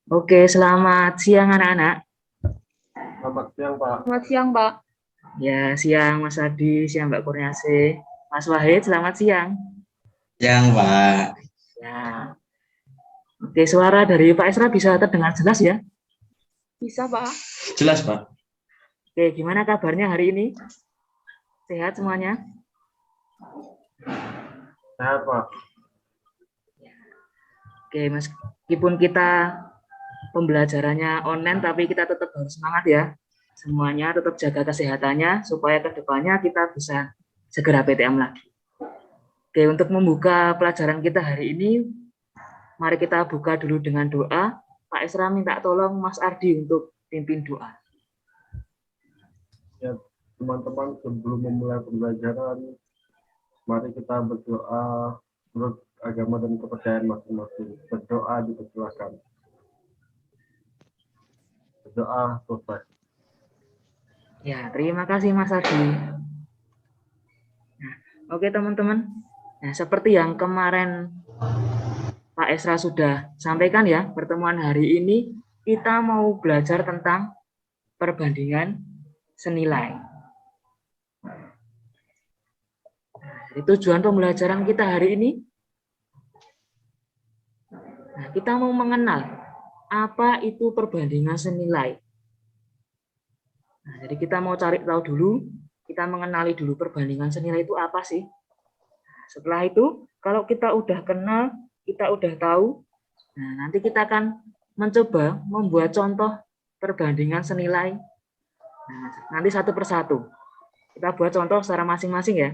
Oke, selamat siang anak-anak. Selamat siang, Pak. Selamat siang, Pak. Ya, siang Mas Adi, siang Mbak Kurniasih. Mas Wahid, selamat siang. Siang, Pak. Ya. Oke, suara dari Pak Esra bisa terdengar jelas ya? Bisa, Pak. Jelas, Pak. Oke, gimana kabarnya hari ini? Sehat semuanya? Sehat, Pak. Oke, meskipun kita pembelajarannya online, tapi kita tetap harus semangat ya. Semuanya tetap jaga kesehatannya, supaya ke depannya kita bisa segera PTM lagi. Oke, untuk membuka pelajaran kita hari ini, mari kita buka dulu dengan doa. Pak Esra minta tolong Mas Ardi untuk pimpin doa. Ya, teman-teman, sebelum memulai pembelajaran, mari kita berdoa menurut agama dan kepercayaan masing-masing. Berdoa dipersilakan. Berdoa selesai. Ya, terima kasih Mas Ardi. Nah, oke teman-teman. Nah, seperti yang kemarin Pak Esra sudah sampaikan ya, pertemuan hari ini kita mau belajar tentang perbandingan senilai. Jadi tujuan pembelajaran kita hari ini, nah, kita mau mengenal apa itu perbandingan senilai. Nah, jadi kita mau cari tahu dulu, kita mengenali dulu perbandingan senilai itu apa sih. Setelah itu, kalau kita udah kenal, kita udah tahu, nah nanti kita akan mencoba membuat contoh perbandingan senilai. Nah, nanti satu persatu. Kita buat contoh secara masing-masing ya.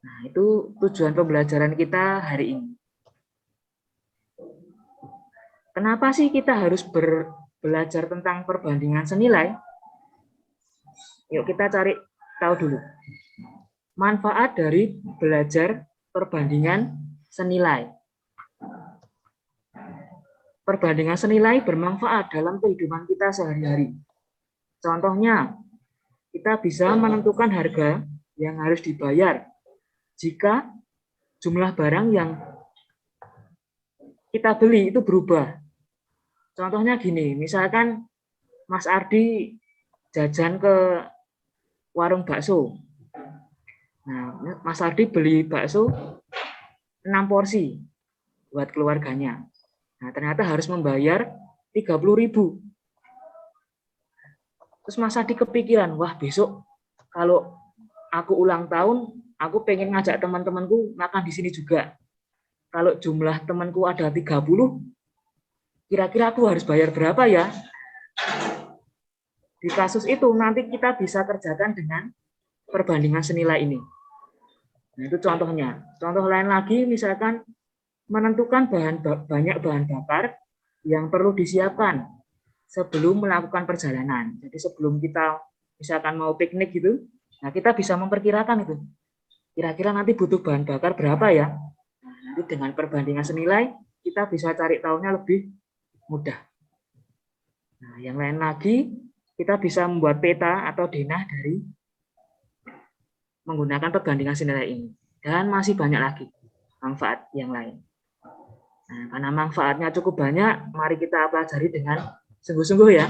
Nah, itu tujuan pembelajaran kita hari ini. Kenapa sih kita harus belajar tentang perbandingan senilai? Yuk kita cari tahu dulu. Manfaat dari belajar perbandingan senilai. Perbandingan senilai bermanfaat dalam kehidupan kita sehari-hari. Contohnya, kita bisa menentukan harga yang harus dibayar jika jumlah barang yang kita beli itu berubah. Contohnya gini, misalkan Mas Ardi jajan ke warung bakso. Nah, Mas Ardi beli bakso 6 porsi buat keluarganya. Nah, ternyata harus membayar 30.000. Terus Mas Ardi kepikiran, wah besok kalau aku ulang tahun, aku pengen ngajak teman-temanku makan di sini juga. Kalau jumlah temanku ada 30, kira-kira aku harus bayar berapa ya? Di kasus itu nanti kita bisa kerjakan dengan perbandingan senilai ini. Nah, itu contohnya. Contoh lain lagi, misalkan menentukan banyak bahan bakar yang perlu disiapkan sebelum melakukan perjalanan. Jadi sebelum kita misalkan mau piknik gitu, nah kita bisa memperkirakan itu. Kira-kira nanti butuh bahan bakar berapa ya? Nah, nanti dengan perbandingan senilai, kita bisa cari tahunya lebih mudah. Nah, yang lain lagi, kita bisa membuat peta atau denah dari menggunakan perbandingan senilai ini. Dan masih banyak lagi manfaat yang lain. Nah, karena manfaatnya cukup banyak, mari kita pelajari dengan sungguh-sungguh ya.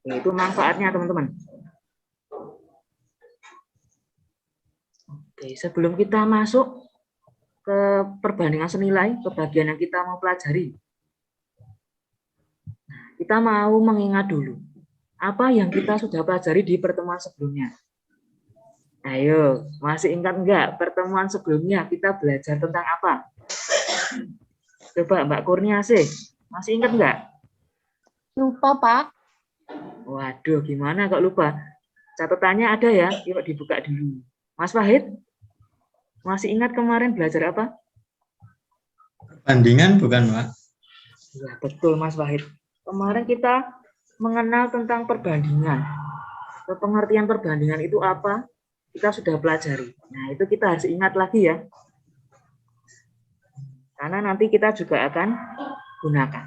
Itu manfaatnya teman-teman. Oke, sebelum kita masuk ke perbandingan senilai, ke bagian yang kita mau pelajari, kita mau mengingat dulu apa yang kita sudah pelajari di pertemuan sebelumnya. Ayo, masih ingat enggak pertemuan sebelumnya kita belajar tentang apa? Coba Mbak Kurniasih, masih ingat enggak? Lupa, Pak. Waduh, gimana kok lupa? Catatannya ada ya, yuk dibuka dulu. Mas Wahid, masih ingat kemarin belajar apa? Perbandingan bukan, Pak? Ya, betul Mas Wahid. Kemarin kita mengenal tentang perbandingan. Pengertian perbandingan itu apa? Kita sudah pelajari. Nah, itu kita harus ingat lagi ya. Karena nanti kita juga akan gunakan.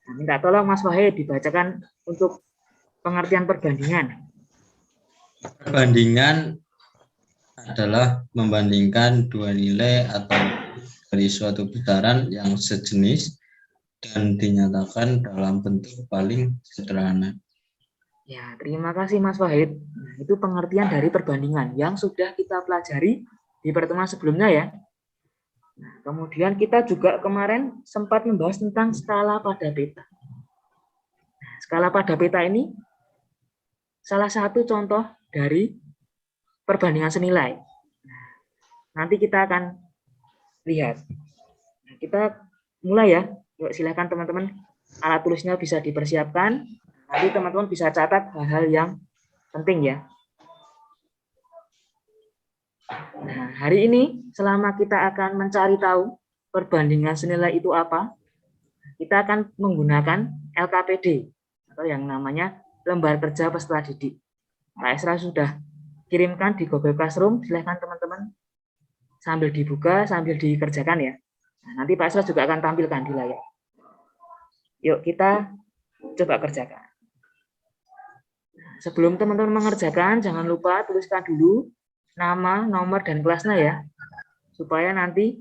Nah, minta tolong Mas Wahid dibacakan untuk pengertian perbandingan. Perbandingan adalah membandingkan dua nilai atau dari suatu putaran yang sejenis dan dinyatakan dalam bentuk paling sederhana. Ya, terima kasih Mas Wahid. Nah, itu pengertian dari perbandingan yang sudah kita pelajari di pertemuan sebelumnya ya. Nah, kemudian kita juga kemarin sempat membahas tentang skala pada peta. Nah, skala pada peta ini salah satu contoh dari perbandingan senilai. Nah, nanti kita akan lihat. Nah, kita mulai ya. Yuk, silakan teman-teman, alat tulisnya bisa dipersiapkan. Nanti teman-teman bisa catat hal-hal yang penting ya. Nah, hari ini selama kita akan mencari tahu perbandingan senilai itu apa, kita akan menggunakan LKPD atau yang namanya lembar kerja peserta didik. Pak Esra sudah kirimkan di Google Classroom, silahkan teman-teman sambil dibuka, sambil dikerjakan ya. Nah, nanti Pak Esra juga akan tampilkan di layar. Yuk kita coba kerjakan. Sebelum teman-teman mengerjakan, jangan lupa tuliskan dulu nama, nomor, dan kelasnya ya. Supaya nanti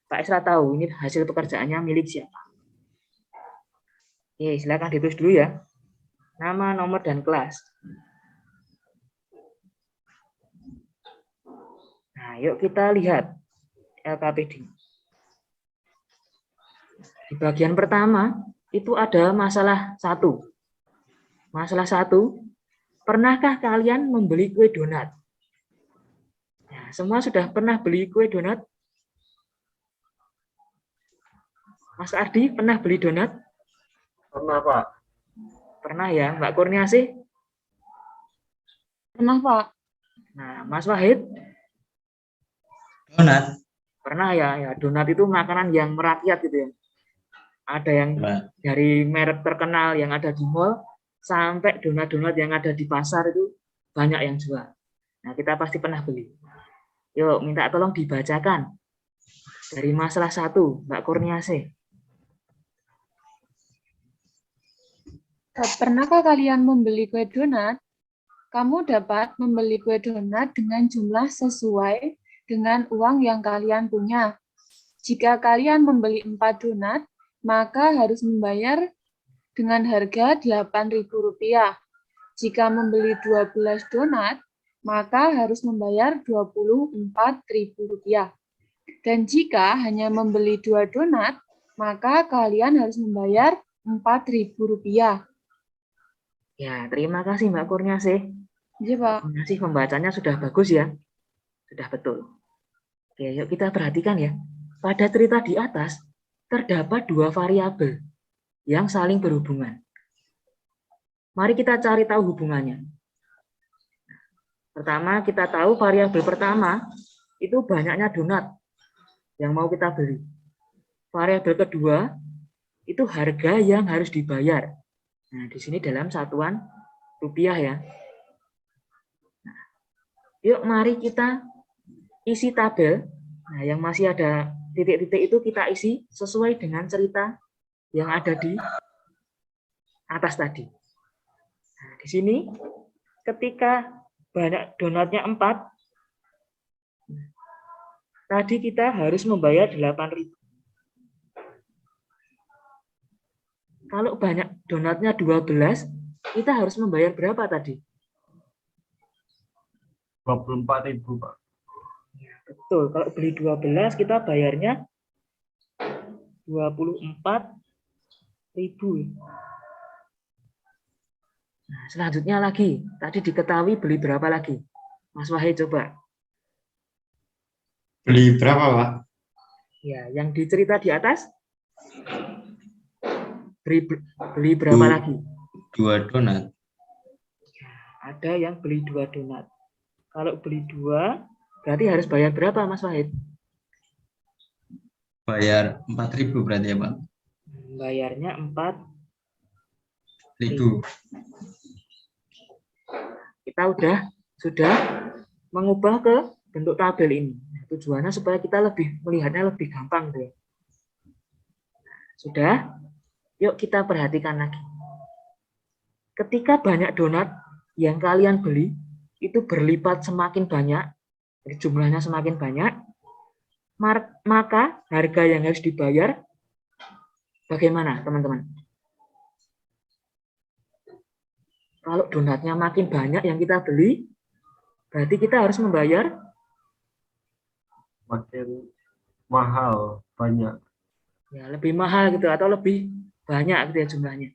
Pak Esra tahu ini hasil pekerjaannya milik siapa. Oke, silakan ditulis dulu ya. Nama, nomor, dan kelas. Nah, yuk kita lihat LKPD. Di bagian pertama, itu ada masalah 1. Masalah 1, pernahkah kalian membeli kue donat? Nah, semua sudah pernah beli kue donat? Mas Ardi pernah beli donat? Pernah, Pak. Pernah ya, Mbak Kurniasih? Pernah, Pak. Nah, Mas Wahid? Donat, Pernah ya, ya donat itu makanan yang merakyat gitu ya. Ada yang Pak. dari merek terkenal yang ada di mall, sampai donat-donat yang ada di pasar itu banyak yang jual. Nah, kita pasti pernah beli. Yuk, minta tolong dibacakan. Dari masalah 1, Mbak Kurniasih. Pernahkah kalian membeli kue donat? Kamu dapat membeli kue donat dengan jumlah sesuai dengan uang yang kalian punya. Jika kalian membeli 4 donat, maka harus membayar dengan harga Rp8.000. Jika membeli 12 donat, maka harus membayar Rp24.000. Dan jika hanya membeli 2 donat, maka kalian harus membayar Rp4.000. Ya, terima kasih Mbak Kurniasih. Iya, Pak. Terima kasih, pembacanya sudah bagus ya. Sudah betul. Oke, yuk kita perhatikan ya. Pada cerita di atas, terdapat 2 variabel yang saling berhubungan. Mari kita cari tahu hubungannya. Pertama, kita tahu variabel pertama itu banyaknya donat yang mau kita beli. Variabel kedua itu harga yang harus dibayar. Nah, di sini dalam satuan rupiah ya. Nah, yuk mari kita isi tabel. Nah, yang masih ada titik-titik itu kita isi sesuai dengan cerita yang ada di atas tadi. Nah, di sini ketika banyak donatnya 4, tadi kita harus membayar 8.000. Kalau banyak donatnya 12, kita harus membayar berapa tadi? 24.000, Pak. Ya, betul. Kalau beli 12, kita bayarnya 24.000. Nah, selanjutnya lagi. Tadi diketahui beli berapa lagi? Mas Wahid coba. Beli berapa, Pak? Ya, yang dicerita di atas? Beli berapa lagi? 2 donat. Ada yang beli 2 donat. Kalau beli 2, berarti harus bayar berapa, Mas Wahid? Bayar 4.000 berarti ya, Pak? Bayarnya 4.000. Kita sudah mengubah ke bentuk tabel ini. Nah, tujuannya supaya kita melihatnya lebih gampang tuh. Sudah? Yuk kita perhatikan lagi. Ketika banyak donat yang kalian beli itu berlipat semakin banyak, Jadi jumlahnya semakin banyak, maka harga yang harus dibayar bagaimana, teman-teman? Kalau donatnya makin banyak yang kita beli, berarti kita harus membayar makin mahal, banyak. ya lebih mahal gitu atau lebih banyak gitu ya jumlahnya.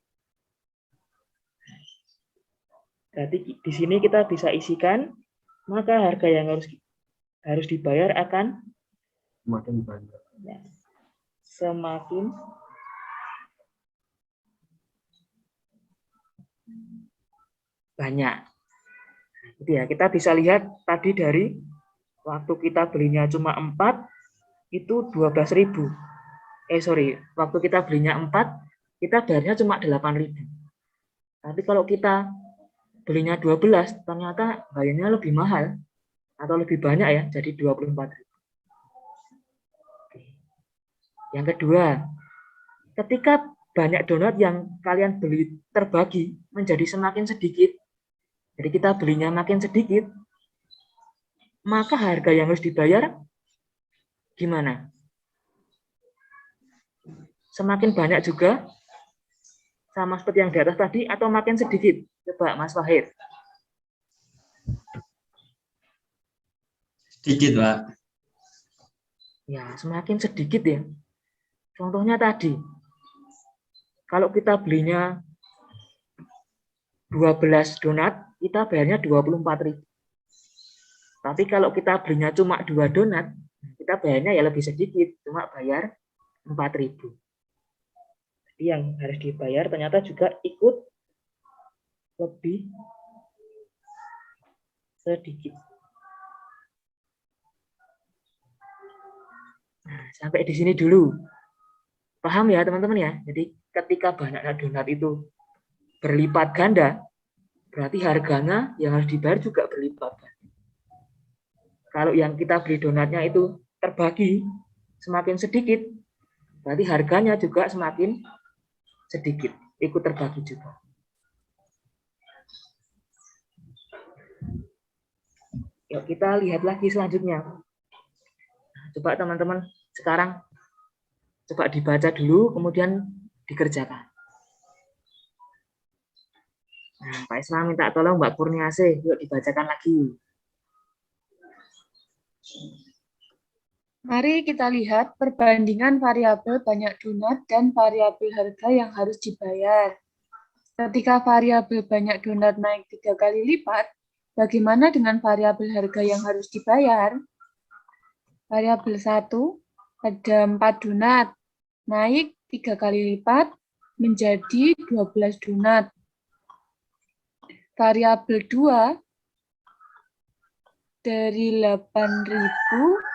Berarti di sini kita bisa isikan maka harga yang harus dibayar akan Makin banyak. ya, semakin banyak. Jadi ya, kita bisa lihat tadi dari waktu kita belinya cuma 4 itu 12.000. Waktu kita belinya 4 kita bayarnya cuma 8.000. Tapi kalau kita belinya 12 ternyata bayarnya lebih mahal atau lebih banyak ya, jadi 24.000. Yang kedua, ketika banyak donat yang kalian beli terbagi menjadi semakin sedikit, jadi kita belinya makin sedikit, maka harga yang harus dibayar gimana? Semakin banyak juga, sama seperti yang di atas tadi, atau makin sedikit? Coba Mas Wahid. Sedikit, Pak. Ya, semakin sedikit ya. Contohnya tadi, kalau kita belinya 12 donat, kita bayarnya 24.000. Tapi kalau kita belinya cuma 2 donat, kita bayarnya ya lebih sedikit, cuma bayar 4.000. Jadi yang harus dibayar ternyata juga ikut lebih sedikit. Nah, sampai di sini dulu. Paham ya teman-teman ya? Jadi ketika banyaknya donat itu berlipat ganda, berarti harganya yang harus dibayar juga berlipat ganda. Kalau yang kita beli donatnya itu terbagi semakin sedikit, berarti harganya juga semakin sedikit, ikut terbagi juga. Yuk kita lihat lagi selanjutnya. Coba teman-teman sekarang coba dibaca dulu, kemudian dikerjakan. Nah, Pak Islam minta tolong Mbak Kurniasih, yuk dibacakan lagi. Mari kita lihat perbandingan variabel banyak donat dan variabel harga yang harus dibayar. Ketika variabel banyak donat naik 3 kali lipat, bagaimana dengan variabel harga yang harus dibayar? Variabel 1, ada 4 donat, naik 3 kali lipat menjadi 12 donat. Variabel 2, dari 8.000,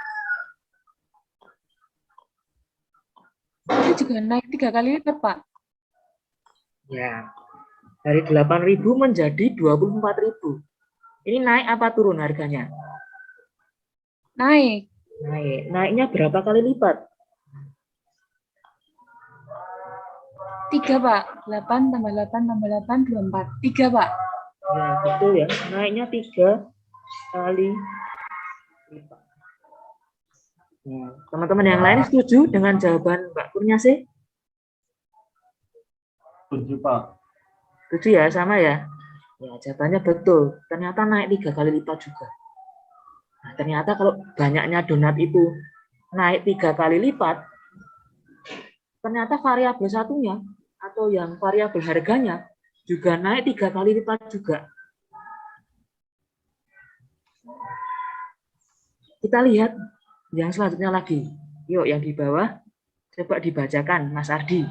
itu juga naik 3 kali lipat, Pak. Ya, dari 8.000 menjadi 24.000. Ini naik apa turun harganya? Naik. Naik. Naiknya berapa kali lipat? 3, Pak. 8 tambah 8 tambah 8, 24. 3, Pak. Ya, betul ya. Naiknya 3 kali lipat. Nah, teman-teman yang lain setuju dengan jawaban Mbak Kurniasih? Setuju, Pak. Setuju ya, sama ya? Ya, jawabannya betul. Ternyata naik 3 kali lipat juga. Nah, ternyata kalau banyaknya donat itu naik 3 kali lipat, ternyata variabel satunya atau yang variabel harganya juga naik 3 kali lipat juga. Kita lihat yang selanjutnya lagi. Yuk, yang di bawah coba dibacakan, Mas Ardi.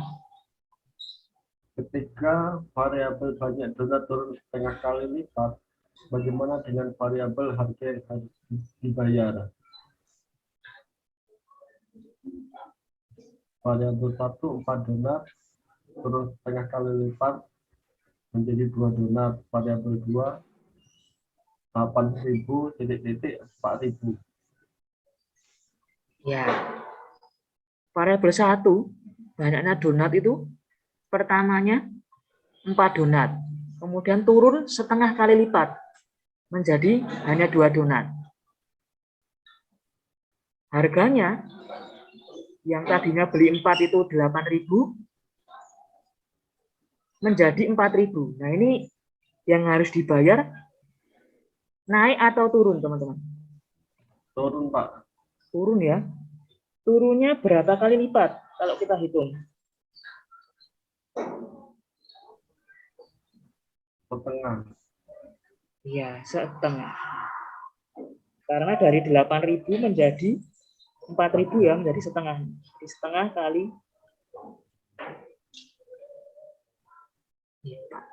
Ketika variabel banyak donat turun setengah kali lipat, bagaimana dengan variabel harga yang harus dibayar? Variabel 1, 4 donat turun setengah kali lipat menjadi 2 donat. Variabel 2, 8.000 4.000. Ya, variabel 1 banyaknya donat itu pertamanya 4 donat, kemudian turun setengah kali lipat menjadi hanya 2 donat. harganya yang tadinya beli 4 itu 8.000 menjadi 4.000. Nah, ini yang harus dibayar naik atau turun, teman-teman? Turun, Pak. Turun ya. Turunnya berapa kali lipat kalau kita hitung? Setengah. Iya, setengah. Karena dari 8.000 menjadi 4.000 ya, menjadi setengah. Jadi setengah kali lipat.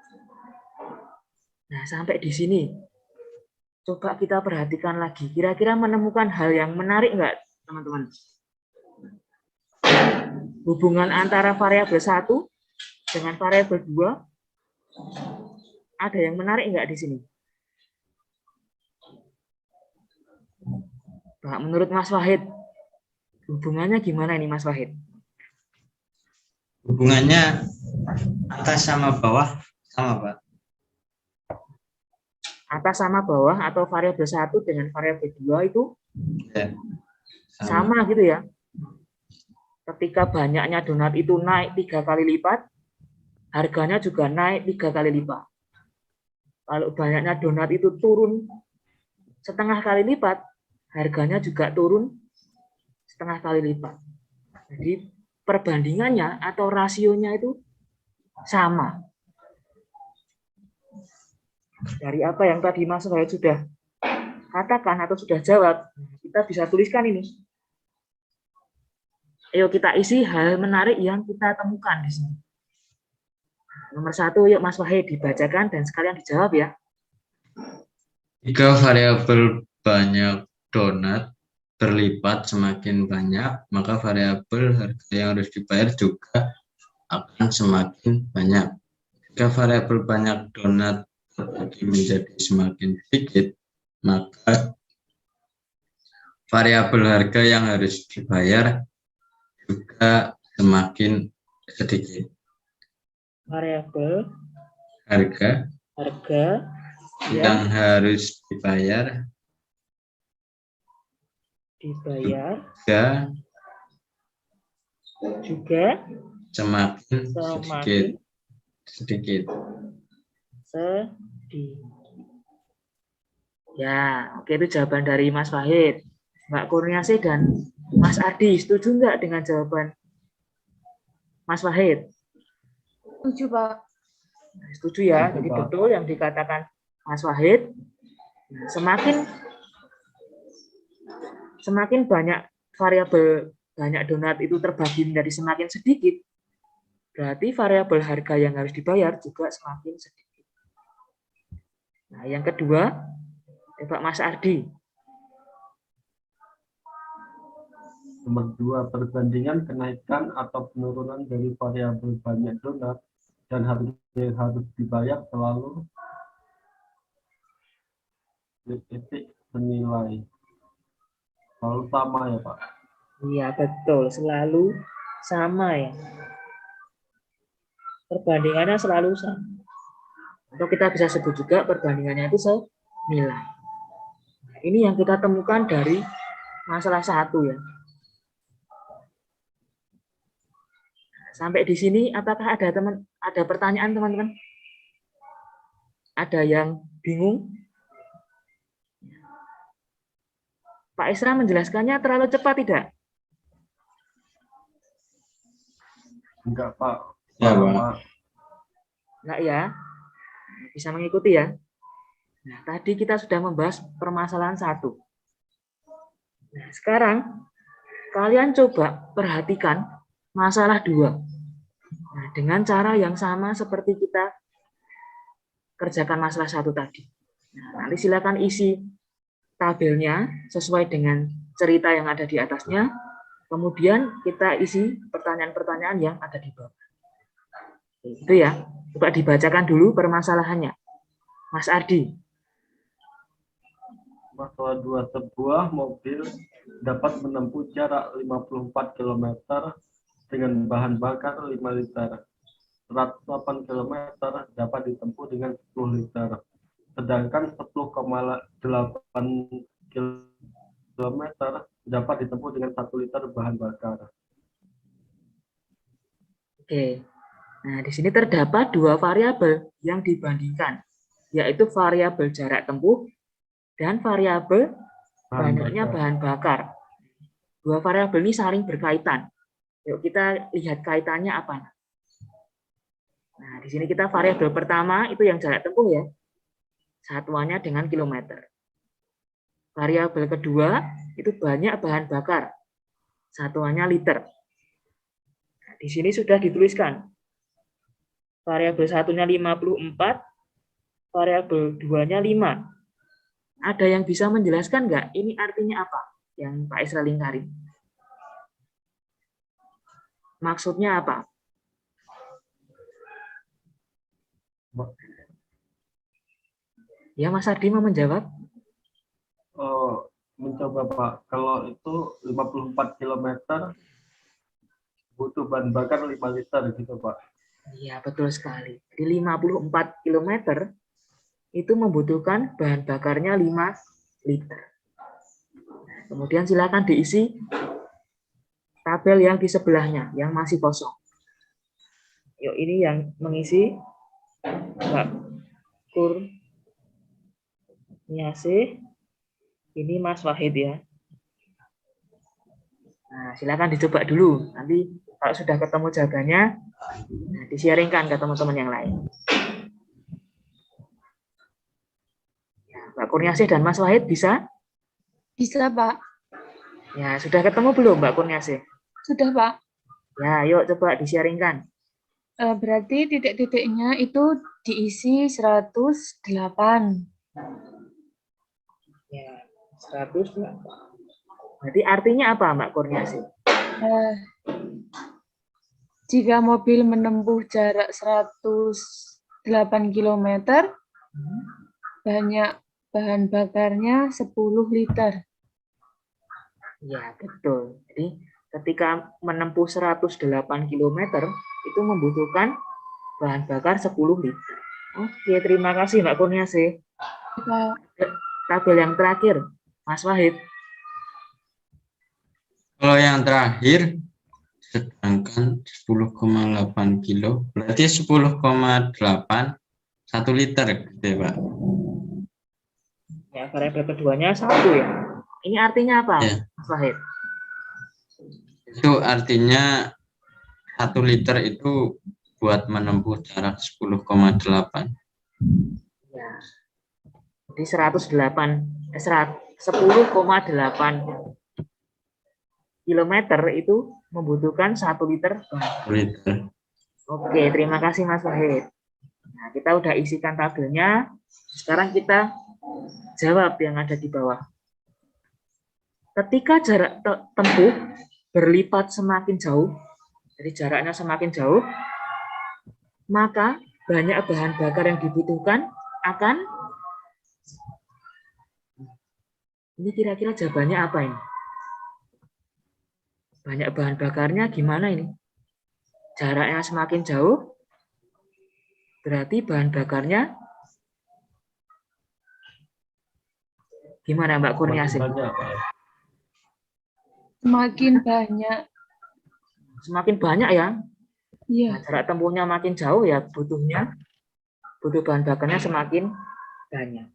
Nah, sampai di sini. Coba kita perhatikan lagi. Kira-kira menemukan hal yang menarik enggak, teman-teman? Hubungan antara variabel 1 dengan variabel 2 ada yang menarik enggak di sini? Pak, menurut Mas Wahid, hubungannya gimana ini Mas Wahid? Hubungannya atas sama bawah sama, Pak. Atas sama bawah atau variabel 1 dengan variabel 2 itu Ya, sama gitu ya. Ketika banyaknya donat itu naik 3 kali lipat, harganya juga naik 3 kali lipat. Kalau banyaknya donat itu turun setengah kali lipat, harganya juga turun setengah kali lipat. Jadi perbandingannya atau rasionya itu sama. Dari apa yang tadi Mas Wahid sudah katakan atau sudah jawab, kita bisa tuliskan ini. Ayo kita isi hal menarik yang kita temukan di sini. Nomor 1, yuk Mas Wahid dibacakan dan sekalian dijawab ya. Jika variabel banyak donat berlipat semakin banyak, maka variabel harga yang harus dibayar juga akan semakin banyak. Jika variabel banyak donat terbagi menjadi semakin sedikit, maka variabel harga yang harus dibayar juga semakin sedikit. Variabel Harga yang harus dibayar juga semakin sedikit. Ya, oke, itu jawaban dari Mas Wahid. Mbak Kurniasih dan Mas Ardi, setuju nggak dengan jawaban Mas Wahid? Setuju, Pak. Setuju ya, Setuju, jadi Pak. betul yang dikatakan Mas Wahid. Semakin banyak variabel banyak donat itu terbagi menjadi semakin sedikit, berarti variabel harga yang harus dibayar juga semakin sedikit. Nah, yang kedua, coba Mas Ardi. Nomor 2, perbandingan kenaikan atau penurunan dari variabel banyak donat dan harga yang harus dibayar selalu titik senilai. Selalu sama ya, Pak? Iya, betul. Selalu sama ya. Perbandingannya selalu sama. Atau kita bisa sebut juga perbandingannya itu senilai. Nah, ini yang kita temukan dari masalah 1 ya. Sampai di sini apakah ada pertanyaan teman-teman? Ada yang bingung? Pak Isra menjelaskannya terlalu cepat tidak? Enggak, Pak. Ya, Pak. Sama. Enggak ya? Bisa mengikuti ya? Nah, tadi kita sudah membahas permasalahan 1. Nah, sekarang kalian coba perhatikan masalah 2. Nah, dengan cara yang sama seperti kita kerjakan masalah 1 tadi. Nah, nanti silakan isi tabelnya sesuai dengan cerita yang ada di atasnya. Kemudian kita isi pertanyaan-pertanyaan yang ada di bawah. Itu ya. Coba dibacakan dulu permasalahannya. Mas Ardi. Masalah 2, sebuah mobil dapat menempuh jarak 54 km dengan bahan bakar 5 liter. 108 km dapat ditempuh dengan 10 liter. Sedangkan 10,8 km dapat ditempuh dengan 1 liter bahan bakar. Oke. Nah, di sini terdapat dua variabel yang dibandingkan, yaitu variabel jarak tempuh dan variabel banyaknya bahan bakar. Dua variabel ini saling berkaitan. Yuk kita lihat kaitannya apa. Nah, di sini kita variabel pertama itu yang jarak tempuh ya. Satuannya dengan kilometer. Variabel kedua itu banyak bahan bakar. Satuannya liter. Nah, di sini sudah dituliskan. Variabel satunya 54, variabel 2-nya 5. Ada yang bisa menjelaskan nggak ini artinya apa? Yang Pak Isra lingkari. Maksudnya apa? Ya, Mas Ardi mau menjawab? Oh, mencoba Pak, kalau itu 54 km butuh bahan bakar 5 liter gitu Pak. Iya, betul sekali. Di 54 km itu membutuhkan bahan bakarnya 5 liter. Kemudian silakan diisi tabel yang di sebelahnya, yang masih kosong. Yuk, ini yang mengisi Mbak Kurniasih. Ini Mas Wahid ya. Nah, silakan dicoba dulu. Nanti kalau sudah ketemu jawabannya, nah, di-sharingkan ke teman-teman yang lain. Ya, Mbak Kurniasih dan Mas Wahid bisa? Bisa, Pak. Ya, sudah ketemu belum Mbak Kurniasih? Sudah, Pak. Ya, yuk coba di-sharingkan. Berarti titik-titiknya itu diisi 108. Ya, 100. Berarti artinya apa Mbak Kurniasih? Jika mobil menempuh jarak 108 km, banyak bahan bakarnya 10 liter. Ya, betul. Jadi ketika menempuh 108 km itu membutuhkan bahan bakar 10 liter. Oke, terima kasih Mbak Kurniasih. Tabel yang terakhir, Mas Wahid. Kalau yang terakhir, sedangkan 10,8 kilo, berarti 10,8 1 liter, gitu ya Pak? Ya, variabel keduanya 1 ya. Ini artinya apa, Ya. Mas Wahid? Itu artinya 1 liter itu buat menempuh jarak 10,8. Ya. Jadi 10,8 kilometer itu membutuhkan 1 liter. 1 liter. Oke, terima kasih Mas Wahid. Nah, kita udah isikan tabelnya. Sekarang kita jawab yang ada di bawah. Ketika jarak tempuh berlipat semakin jauh, jadi jaraknya semakin jauh, maka banyak bahan bakar yang dibutuhkan akan, ini kira-kira jawabannya apa ini? Banyak bahan bakarnya gimana ini? Jaraknya semakin jauh, berarti bahan bakarnya gimana Mbak Kurniasih? Semakin banyak. Semakin banyak ya? Iya. Nah, jarak tempuhnya makin jauh ya butuh bahan bakarnya semakin banyak.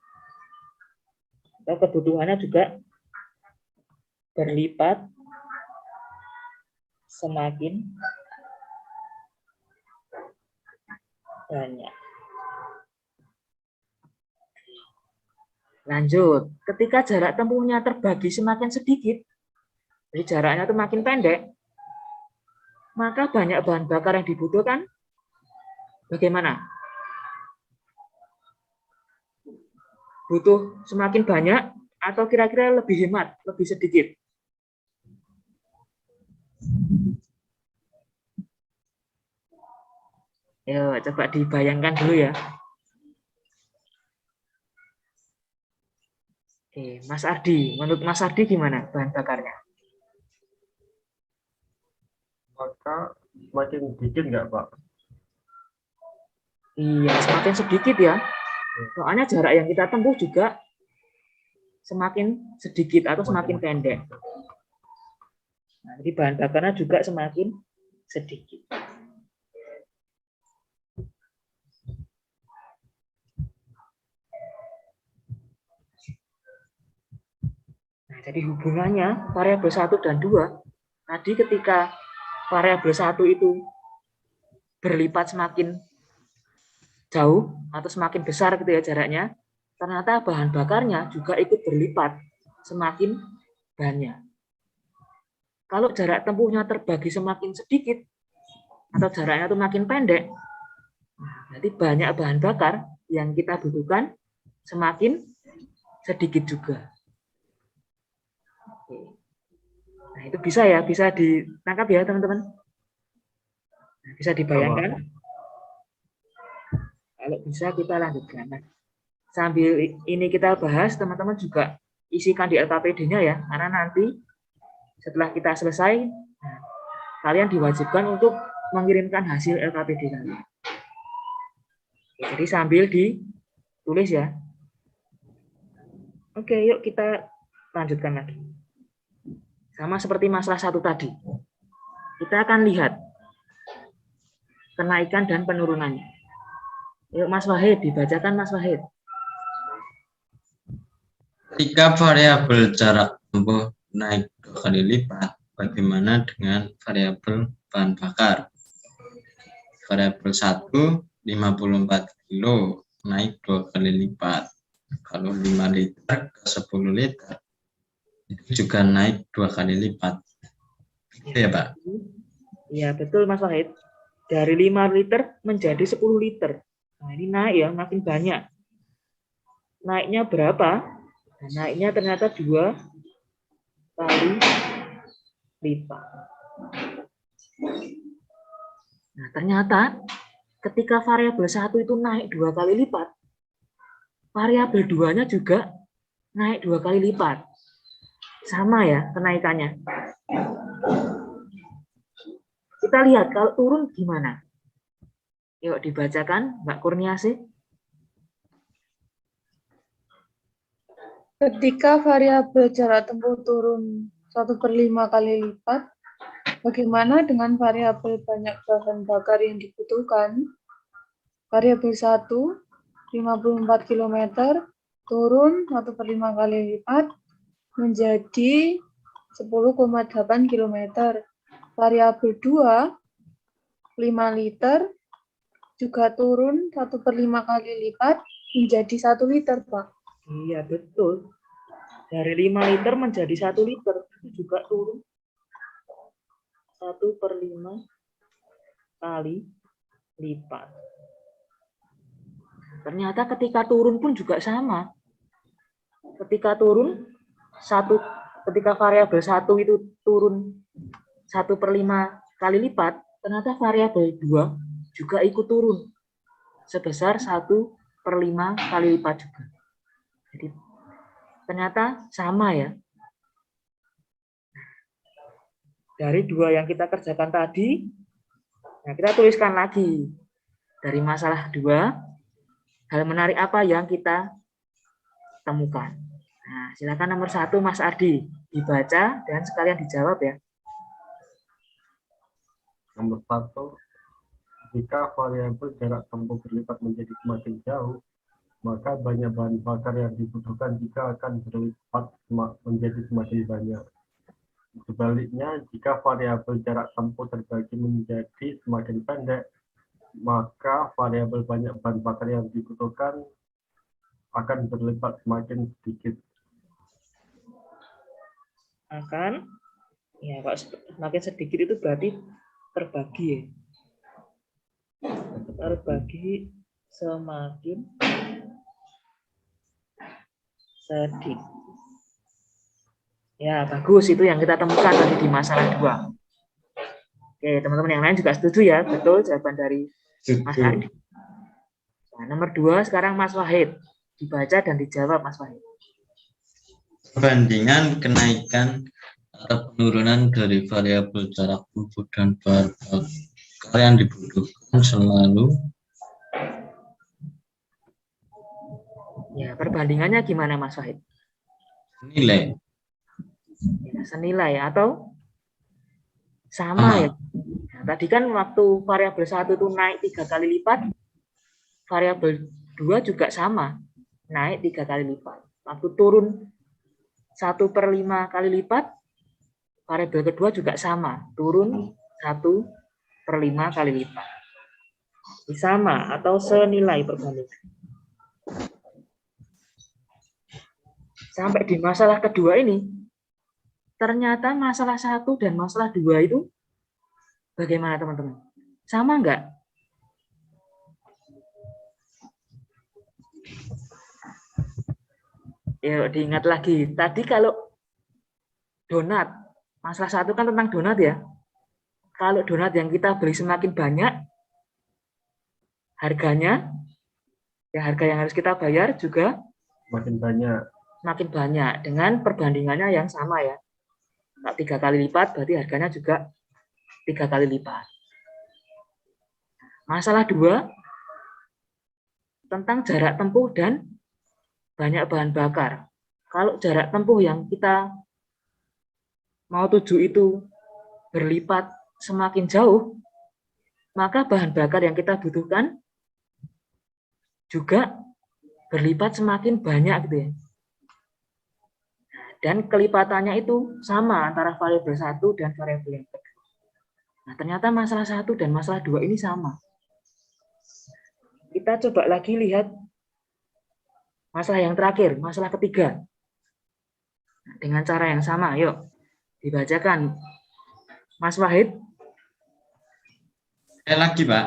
Atau kebutuhannya juga berlipat semakin banyak. Lanjut, ketika jarak tempuhnya terbagi semakin sedikit, jadi jaraknya itu makin pendek, maka banyak bahan bakar yang dibutuhkan bagaimana? Butuh semakin banyak atau kira-kira lebih hemat, lebih sedikit? Ayo, coba dibayangkan dulu ya. Oke, Mas Ardi, menurut Mas Ardi gimana bahan bakarnya? Maka semakin sedikit nggak Pak? Iya, semakin sedikit ya. Soalnya jarak yang kita tempuh juga semakin sedikit atau semakin pendek. Nah, jadi bahan bakarnya juga semakin sedikit. Nah, jadi hubungannya variabel 1 dan 2, tadi ketika variabel 1 itu berlipat semakin jauh atau semakin besar gitu ya jaraknya, ternyata bahan bakarnya juga ikut berlipat semakin banyak. Kalau jarak tempuhnya terbagi semakin sedikit atau jaraknya itu makin pendek, berarti banyak bahan bakar yang kita butuhkan semakin sedikit juga. Nah, itu bisa ya, bisa ditangkap ya teman-teman. Nah, bisa dibayangkan. Kalau bisa kita lanjutkan. Nah, sambil ini kita bahas, teman-teman juga isikan di LKPD-nya ya, karena nanti setelah kita selesai, nah, kalian diwajibkan untuk mengirimkan hasil LKPD kalian. Jadi sambil ditulis ya. Oke, yuk kita lanjutkan lagi. Sama seperti masalah 1 tadi. Kita akan lihat kenaikan dan penurunannya. Yuk Mas Wahid, dibacakan Mas Wahid. Ketika variabel jarak tempuh naik 2 kali lipat, bagaimana dengan variabel bahan bakar? Variabel 1, 54 kilo, naik 2 kali lipat. Kalau 5 liter ke 10 liter, itu juga naik 2 kali lipat. Gitu ya, Pak? Iya, betul Mas Wahid. Dari 5 liter menjadi 10 liter. Nah, ini naik ya, makin banyak. Naiknya berapa? Nah, naiknya ternyata 2 kali lipat. Nah, ternyata ketika variabel 1 itu naik 2 kali lipat, variabel 2-nya juga naik 2 kali lipat. Sama ya kenaikannya. Kita lihat kalau turun gimana. Yuk dibacakan Mbak Kurniasih. Ketika variabel jarak tempuh turun 1/5 kali lipat, bagaimana dengan variabel banyak bahan bakar yang dibutuhkan? Variabel 1, 54 km, turun 1/5 kali lipat menjadi 10,8 km. Variabel 2, 5 liter, juga turun 1/5 kali lipat menjadi 1 liter, Pak. Iya, betul. Dari 5 liter menjadi 1 liter, itu juga turun 1/5 kali lipat. Ternyata ketika turun pun juga sama. Ketika turun, ketika variabel 1 itu turun 1/5 kali lipat, ternyata variabel 2 juga ikut turun sebesar 1/5 kali lipat juga. Jadi ternyata sama ya. Dari 2 yang kita kerjakan tadi, nah kita tuliskan lagi. Dari masalah 2, hal menarik apa yang kita temukan. Nah, silakan nomor 1 Mas Ardi dibaca dan sekalian dijawab ya. Nomor 1, jika variabel jarak tempuh berlipat menjadi semakin jauh, maka banyak bahan bakar yang dibutuhkan juga akan berlipat menjadi semakin banyak. Sebaliknya, jika variabel jarak tempuh terbagi menjadi semakin pendek, maka variabel banyak bahan bakar yang dibutuhkan akan berlipat semakin sedikit. Akan, ya kalau semakin sedikit itu berarti terbagi ya. Terbagi semakin sedikit. Ya, bagus. Itu yang kita temukan tadi di masalah 2. Oke, teman-teman yang lain juga setuju ya. Betul jawaban dari Mas Ardi. Nah, nomor 2 sekarang Mas Wahid. Dibaca dan dijawab Mas Wahid. Perbandingan kenaikan atau penurunan dari variabel jarak tempuh dan bahan bakar yang dibutuhkan selalu. Ya, perbandingannya gimana Mas Wahid? Nilai. Ya, senilai atau sama ya. Nah, tadi kan waktu variabel 1 itu naik 3 kali lipat, variabel 2 juga sama, naik 3 kali lipat. Waktu turun 1/5 kali lipat, variabel kedua juga sama, turun 1/5 kali lipat. Sama atau senilai perbandingan. Sampai di masalah kedua ini, ternyata masalah 1 dan masalah 2 itu bagaimana teman-teman? Sama enggak? Yuk diingat lagi. Tadi kalau donat, masalah 1 kan tentang donat ya. Kalau donat yang kita beli semakin banyak, harganya, ya harga yang harus kita bayar juga Makin banyak. semakin banyak dengan perbandingannya yang sama ya. 3 kali lipat berarti harganya juga 3 kali lipat. Masalah 2 tentang jarak tempuh dan banyak bahan bakar. Kalau jarak tempuh yang kita mau tuju itu berlipat semakin jauh, maka bahan bakar yang kita butuhkan juga berlipat semakin banyak gitu ya. Dan kelipatannya itu sama antara variabel 1 dan variabel yang kedua. Nah, ternyata masalah 1 dan masalah 2 ini sama. Kita coba lagi lihat masalah yang terakhir, masalah ketiga. Nah, dengan cara yang sama, yuk dibacakan. Mas Wahid. Lagi, Pak.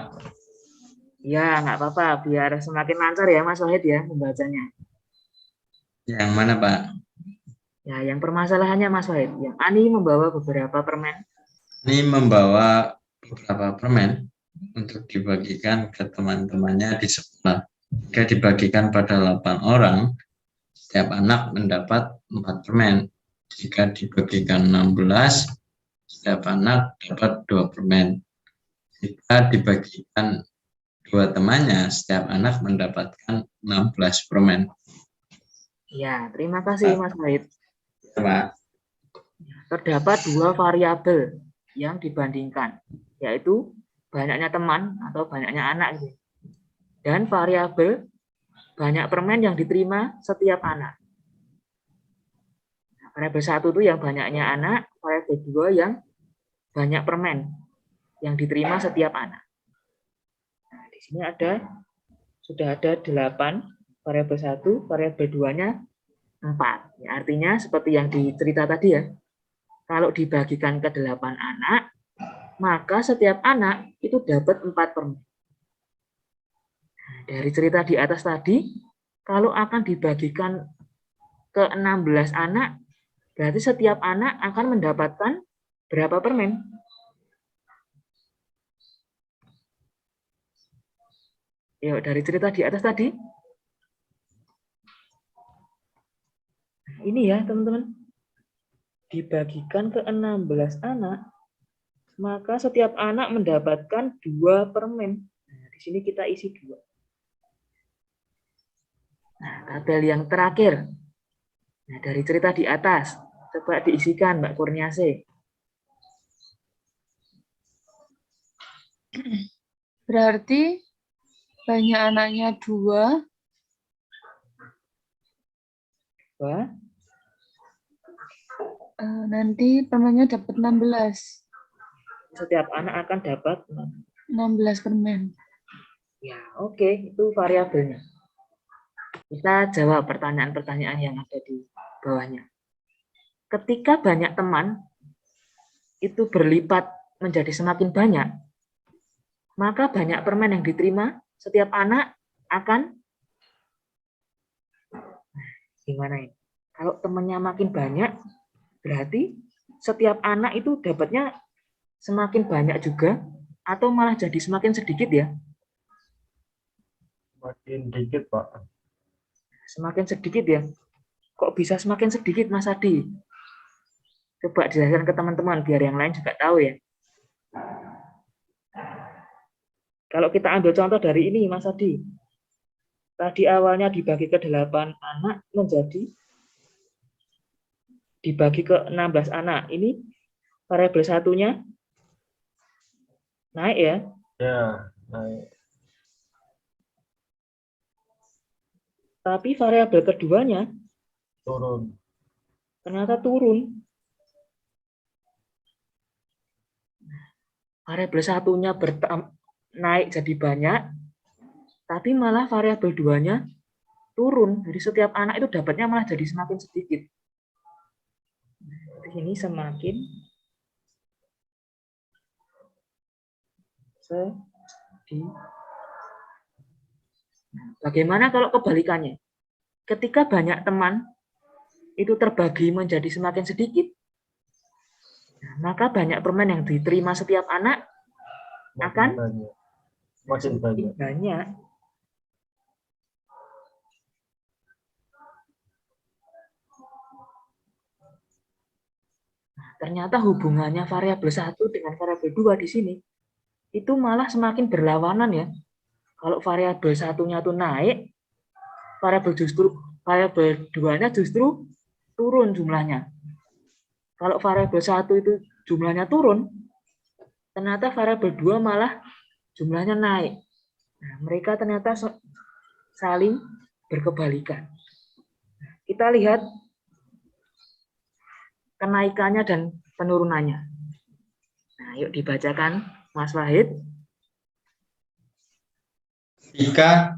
Ya, nggak apa-apa, biar semakin lancar ya Mas Wahid ya membacanya. Yang mana, Pak? Ya, yang permasalahannya Mas Wahid, yang Ani membawa beberapa permen. Ini membawa beberapa permen untuk dibagikan ke teman-temannya di sekolah. Jika dibagikan pada 8 orang, setiap anak mendapat 4 permen. Jika dibagikan 16, setiap anak dapat 2 permen. Jika dibagikan 2 temannya, setiap anak mendapatkan 16 permen. Ya, terima kasih Mas Wahid. Pak. Terdapat 2 variabel yang dibandingkan, yaitu banyaknya teman atau banyaknya anak. Dan variabel banyak permen yang diterima setiap anak. Variabel 1 itu yang banyaknya anak, variabel 2 yang banyak permen yang diterima setiap anak. Nah, di sini sudah ada 8, variabel 1, variabel 2-nya 4. Ya, artinya seperti yang dicerita tadi ya, kalau dibagikan ke 8 anak, maka setiap anak itu dapat 4 permen. Nah, dari cerita di atas tadi, kalau akan dibagikan ke 16 anak, berarti setiap anak akan mendapatkan berapa permen? Yuk, dari cerita di atas tadi. Ini ya, teman-teman. Dibagikan ke 16 anak, maka setiap anak mendapatkan 2 permen. Nah, di sini kita isi 2. Nah, tabel yang terakhir. Nah, dari cerita di atas, coba diisikan Mbak Kurniase. Berarti banyak anaknya 2. Wah, Nanti permennya dapat 16. setiap anak akan dapat 16 permen. Ya, oke, itu variabelnya. Kita jawab pertanyaan-pertanyaan yang ada di bawahnya. Ketika banyak teman itu berlipat menjadi semakin banyak, maka banyak permen yang diterima setiap anak akan gimana ini? Kalau temannya makin banyak, berarti setiap anak itu dapatnya semakin banyak juga, atau malah jadi semakin sedikit ya? Makin dikit, Pak. Semakin sedikit ya? Kok bisa semakin sedikit, Mas Adi? Coba dijelaskan ke teman-teman, biar yang lain juga tahu ya. Kalau kita ambil contoh dari ini, Mas Adi. Tadi awalnya dibagi ke 8 anak, menjadi dibagi ke 16 anak. Ini variabel 1-nya Naik ya. Ya, naik. Tapi variabel keduanya Turun. ternyata turun. Variabel satunya naik jadi banyak, tapi malah variabel duanya turun. Jadi setiap anak itu dapatnya malah jadi semakin sedikit. Di sini semakin sedikit. Bagaimana kalau kebalikannya? Ketika banyak teman itu terbagi menjadi semakin sedikit, maka banyak permen yang diterima setiap anak akan Banyak. Makin banyak. banyak. Ternyata hubungannya variabel 1 dengan variabel 2 di sini itu malah semakin berlawanan ya. Kalau variabel satunya tuh naik, variabel 2-nya justru turun jumlahnya. Kalau variabel 1 itu jumlahnya turun, ternyata variabel 2 malah jumlahnya naik. Nah, mereka ternyata saling berkebalikan. Kita lihat kenaikannya dan penurunannya. Nah, yuk dibacakan Mas Wahid. Jika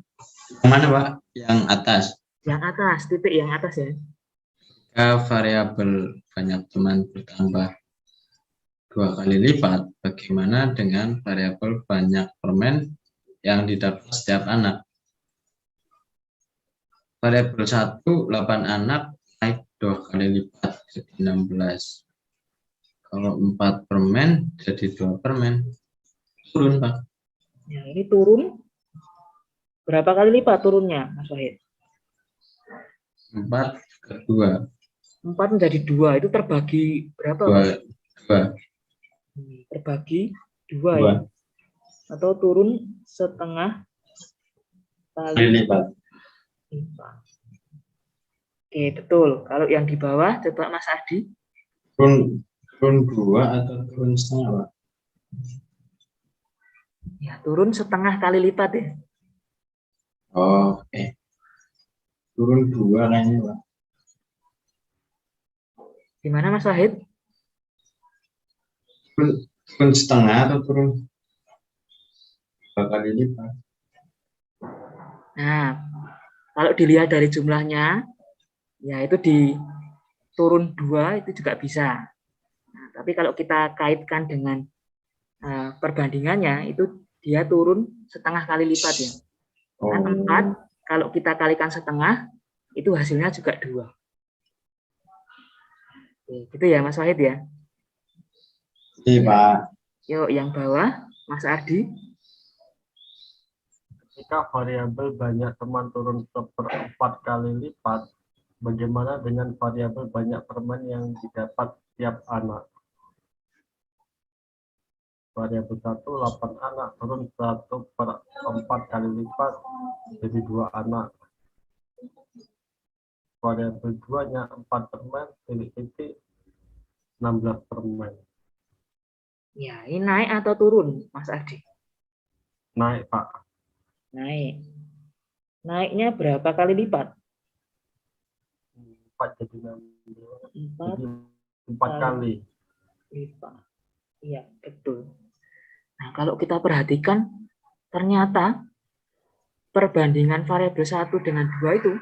yang mana, Pak? Yang atas. Yang atas, titik yang atas ya. Jika variabel banyak teman bertambah 2 kali lipat, bagaimana dengan variabel banyak permen yang didapat setiap anak? Variabel 1, 8 anak naik 2 kali lipat, jadi 16. Kalau 4 permen, jadi 2 permen. Turun, Pak. Ya, ini turun. Berapa kali lipat turunnya, Mas Wahid? 4 ke 2. 4 menjadi 2, itu terbagi berapa, Pak? 2. Terbagi 2 ya. Atau turun setengah kali Lipat. lipat. Oke, betul. Kalau yang di bawah, coba Mas Adi. Turun 2 atau turun setengah, Pak? Ya, turun setengah kali lipat ya. Oh, oke. Turun 2 kayaknya, Pak. Gimana Mas Wahid? Turun setengah atau turun 2 kali lipat? Nah, kalau dilihat dari jumlahnya, ya itu di turun 2 itu juga bisa. Nah, tapi kalau kita kaitkan dengan perbandingannya, itu dia turun setengah kali lipat ya. Kan 4, kalau kita kalikan setengah, itu hasilnya juga 2. Oke, gitu ya Mas Wahid ya. Iya, Pak. Yuk yang bawah, Mas Ardi. Jika variabel banyak teman turun seperempat kali lipat, bagaimana dengan variabel banyak permen yang didapat setiap anak? Variabel 1, 8 anak turun 1/4 kali lipat, jadi 2 anak. Variabel 2-nya 4 permen, titik-titik 16 permen. Ya, ini naik atau turun, Mas Ardi? Naik, Pak. Naik. Naiknya berapa kali lipat? 4 jadi 16. 4 Jadi 4 kali. lipat. Iya, betul. Nah, kalau kita perhatikan, ternyata perbandingan variabel 1 dengan 2 itu,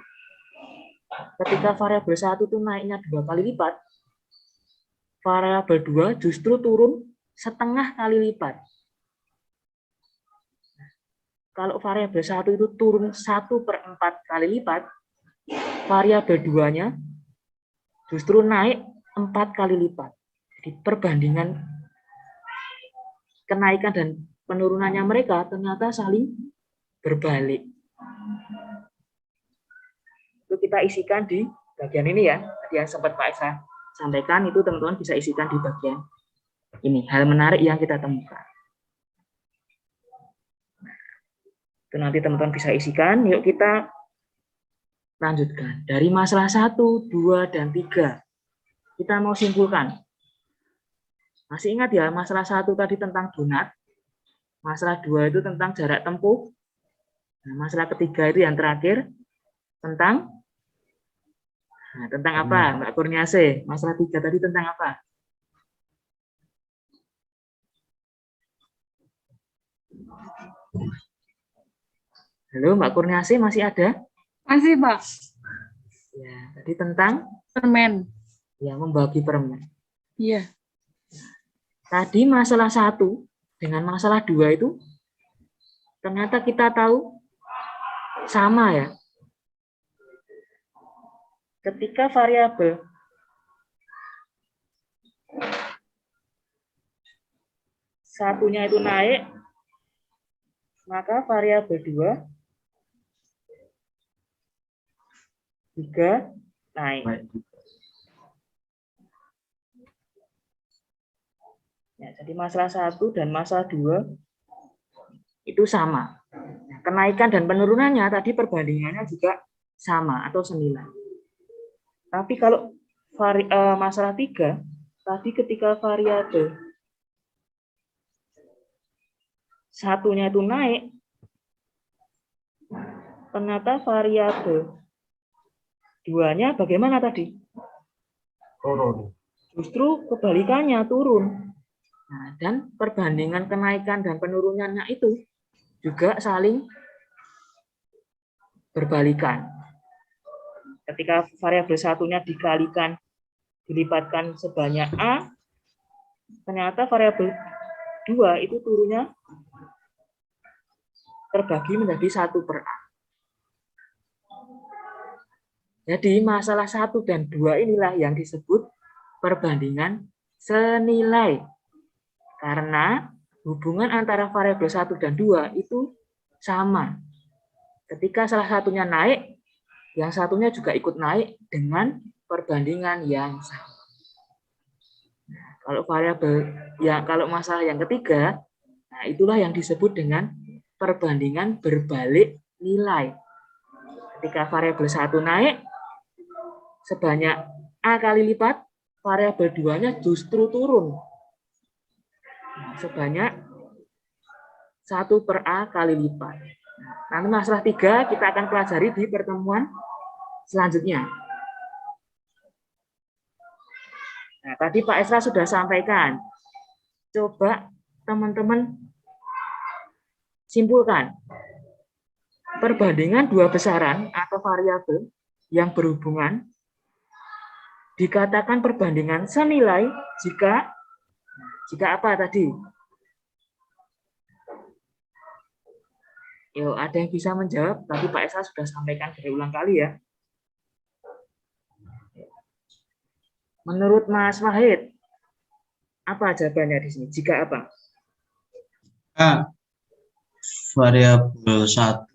ketika variabel 1 itu naiknya 2 kali lipat, variabel 2 justru turun setengah kali lipat. Kalau variabel 1 itu turun 1/4 kali lipat, variabel 2-nya justru naik 4 kali lipat. Jadi perbandingan kenaikan dan penurunannya mereka ternyata saling berbalik. Itu kita isikan di bagian ini ya. Tadi yang sempat Pak Esa sampaikan itu teman-teman bisa isikan di bagian ini. Hal menarik yang kita temukan. Itu nanti teman-teman bisa isikan. Yuk kita lanjutkan. Dari masalah 1, 2, dan 3. Kita mau simpulkan. Masih ingat ya masalah 1 tadi tentang donat? Masalah 2 itu tentang jarak tempuh. Nah, masalah ketiga itu yang terakhir tentang apa, Mbak Kurniase? Masalah 3 tadi tentang apa? Halo, Mbak Kurniase masih ada? Masih, Pak. Ya, tadi tentang Permen. ya membagi permen. Iya. Tadi masalah 1 dengan masalah 2 itu ternyata kita tahu sama ya. Ketika variabel satunya itu naik, maka variabel 2 juga naik. Baik. Ya, jadi masalah 1 dan masalah 2 itu sama. Nah, kenaikan dan penurunannya tadi perbandingannya juga sama atau senilai. Tapi kalau masalah 3, tadi ketika variabel satunya itu naik, ternyata variabel 2-nya bagaimana tadi? Turun. Justru kebalikannya, turun. Nah, dan perbandingan kenaikan dan penurunannya itu juga saling berbalikan. Ketika variabel satunya dikalikan, dilipatkan sebanyak A, ternyata variabel 2 itu turunnya terbagi menjadi 1/A. Jadi masalah 1 dan 2 inilah yang disebut perbandingan senilai. Karena hubungan antara variabel 1 dan 2 itu sama. Ketika salah satunya naik, yang satunya juga ikut naik dengan perbandingan yang sama. Nah, kalau masalah yang ketiga, nah itulah yang disebut dengan perbandingan berbalik nilai. Ketika variabel 1 naik sebanyak A kali lipat, variabel 2-nya justru turun. Nah, sebanyak 1/A kali lipat. Nanti masalah 3 kita akan pelajari di pertemuan selanjutnya. Nah, tadi Pak Esra sudah sampaikan. Coba teman-teman simpulkan. Perbandingan dua besaran atau variabel yang berhubungan dikatakan perbandingan senilai jika apa tadi? Yo, ada yang bisa menjawab? Tadi Pak Esa sudah sampaikan berulang kali ya. Menurut Mas Wahid, apa jawabannya di sini? Jika apa? A. Variabel 1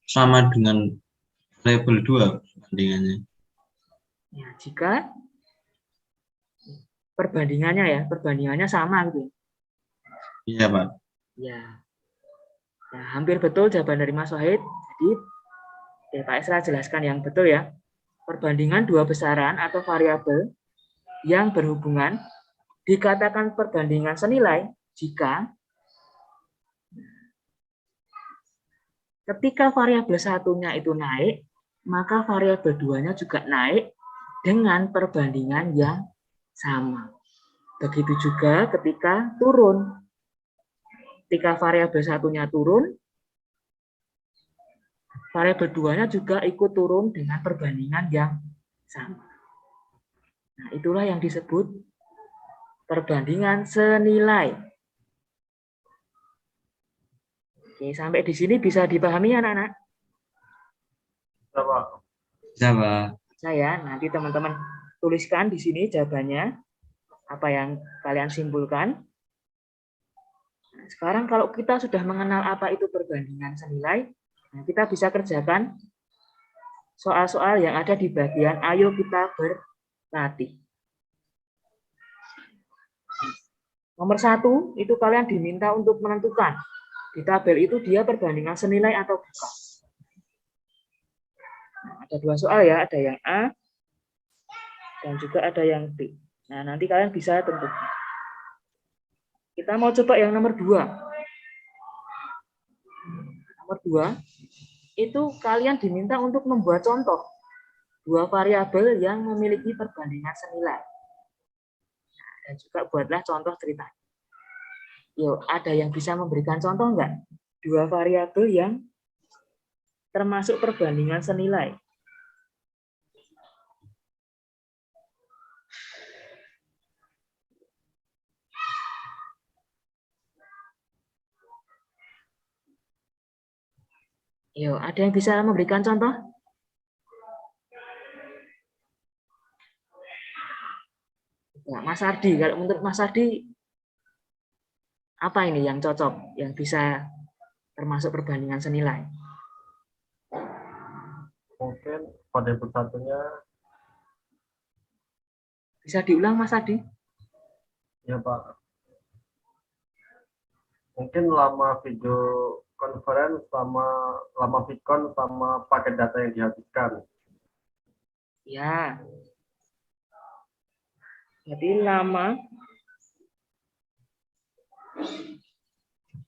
sama dengan variabel 2 perbandingannya. Ya, jika perbandingannya sama gitu. Iya, Pak. Ya. Nah, hampir betul jawaban dari Mas Wahid. Jadi, Pak Esra jelaskan yang betul ya. Perbandingan dua besaran atau variabel yang berhubungan dikatakan perbandingan senilai jika ketika variabel satunya itu naik, maka variabel 2-nya juga naik dengan perbandingan yang sama. Begitu juga ketika turun. Ketika variabel satunya turun, variabel 2-nya juga ikut turun dengan perbandingan yang sama. Nah, itulah yang disebut perbandingan senilai. Oke, sampai di sini bisa dipahami anak-anak? Bisa, Pak. Bisa, Pak. Saya nanti teman-teman tuliskan di sini jawabannya, apa yang kalian simpulkan. Nah, sekarang kalau kita sudah mengenal apa itu perbandingan senilai, nah kita bisa kerjakan soal-soal yang ada di bagian ayo kita berlatih. Nomor 1, itu kalian diminta untuk menentukan. Di tabel itu dia perbandingan senilai atau bukan. Nah, ada 2 soal ya, ada yang A, dan juga ada yang B. Nah, nanti kalian bisa tentukan. Kita mau coba yang nomor 2. kedua, itu kalian diminta untuk membuat contoh dua variabel yang memiliki perbandingan senilai. Nah, dan juga buatlah contoh cerita. Yuk, ada yang bisa memberikan contoh enggak? Dua variabel yang termasuk perbandingan senilai. Yuk, ada yang bisa memberikan contoh? Ya, Mas Ardi, kalau menurut Mas Ardi, apa ini yang cocok, yang bisa termasuk perbandingan senilai? Mungkin variabel satunya, Bisa diulang, Mas Ardi? ya Pak, mungkin lama video conference sama lama VCon sama paket data yang dihabiskan. Ya. Jadi lama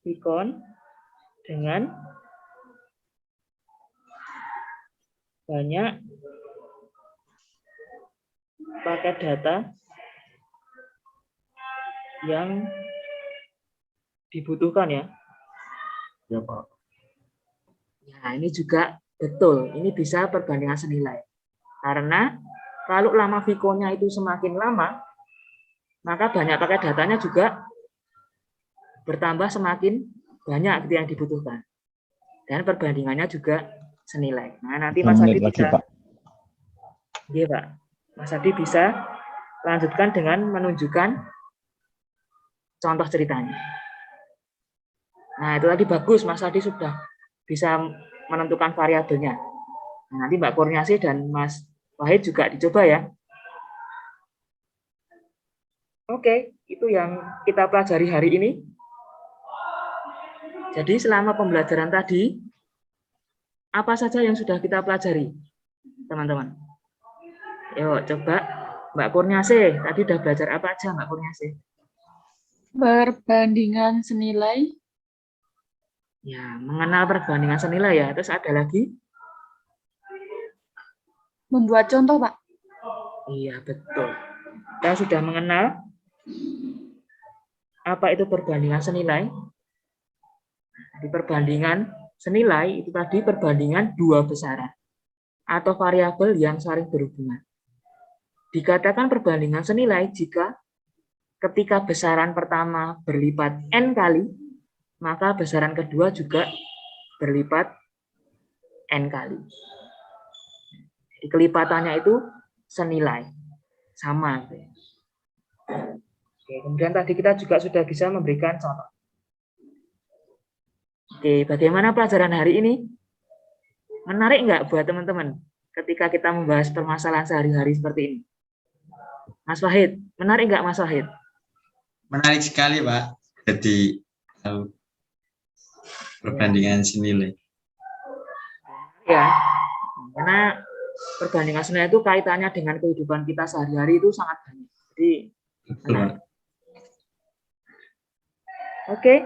Vicon dengan banyak paket data yang dibutuhkan ya. Ya Pak. Nah, ini juga betul. Ini bisa perbandingan senilai. Karena kalau lama Vico-nya itu semakin lama, maka banyak paket datanya juga bertambah semakin banyak yang dibutuhkan. Dan perbandingannya juga senilai. Nah, nanti Mas Adi bisa, Pak. Iya, Pak. Mas Adi bisa lanjutkan dengan menunjukkan contoh ceritanya. Nah, itu tadi bagus, Mas Adi sudah bisa menentukan variabelnya. Nah, nanti Mbak Kurniasih dan Mas Wahid juga dicoba ya. Oke, itu yang kita pelajari hari ini. Jadi selama pembelajaran tadi, apa saja yang sudah kita pelajari, teman-teman? Yuk, coba Mbak Kurniasih, tadi udah belajar apa aja Mbak Kurniasih? Perbandingan senilai. Ya, mengenal perbandingan senilai ya. Terus ada lagi? Membuat contoh, Pak. Iya, betul. Kita sudah mengenal apa itu perbandingan senilai. Di perbandingan senilai itu tadi perbandingan dua besaran atau variabel yang saling berhubungan. Dikatakan perbandingan senilai jika ketika besaran pertama berlipat n kali, maka besaran kedua juga berlipat n kali. Jadi kelipatannya itu senilai, sama. Oke, kemudian tadi kita juga sudah bisa memberikan contoh. Oke, bagaimana pelajaran hari ini? Menarik nggak buat teman-teman ketika kita membahas permasalahan sehari-hari seperti ini? Mas Wahid, menarik nggak Mas Wahid? Menarik sekali, Pak. Jadi perbandingan senilai. Ya, karena perbandingan senilai itu kaitannya dengan kehidupan kita sehari-hari itu sangat banyak. Jadi, menarik. Oke.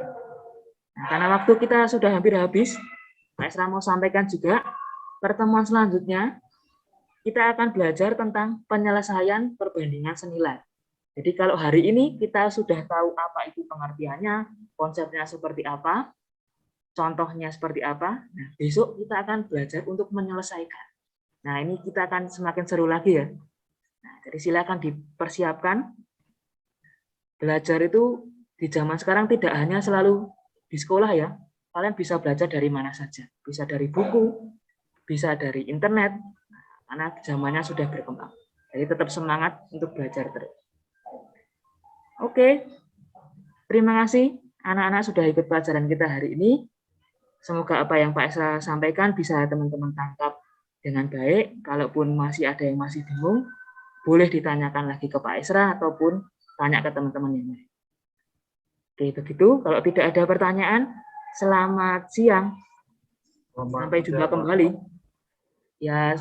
Nah, karena waktu kita sudah hampir habis, Pak Esra mau sampaikan juga, pertemuan selanjutnya kita akan belajar tentang penyelesaian perbandingan senilai. Jadi kalau hari ini kita sudah tahu apa itu pengertiannya, konsepnya seperti apa, contohnya seperti apa, nah besok kita akan belajar untuk menyelesaikan. Nah ini kita akan semakin seru lagi ya. Nah, jadi silakan dipersiapkan. Belajar itu di zaman sekarang tidak hanya selalu di sekolah ya, kalian bisa belajar dari mana saja. Bisa dari buku, bisa dari internet, karena zamannya sudah berkembang. Jadi tetap semangat untuk belajar terus. Oke, terima kasih anak-anak sudah ikut pelajaran kita hari ini. Semoga apa yang Pak Esra sampaikan bisa teman-teman tangkap dengan baik. Kalaupun masih ada yang masih bingung, boleh ditanyakan lagi ke Pak Esra ataupun tanya ke teman-teman yang lain. Oke, begitu. Kalau tidak ada pertanyaan, selamat siang. Sampai jumpa kembali. Ya,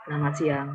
selamat siang.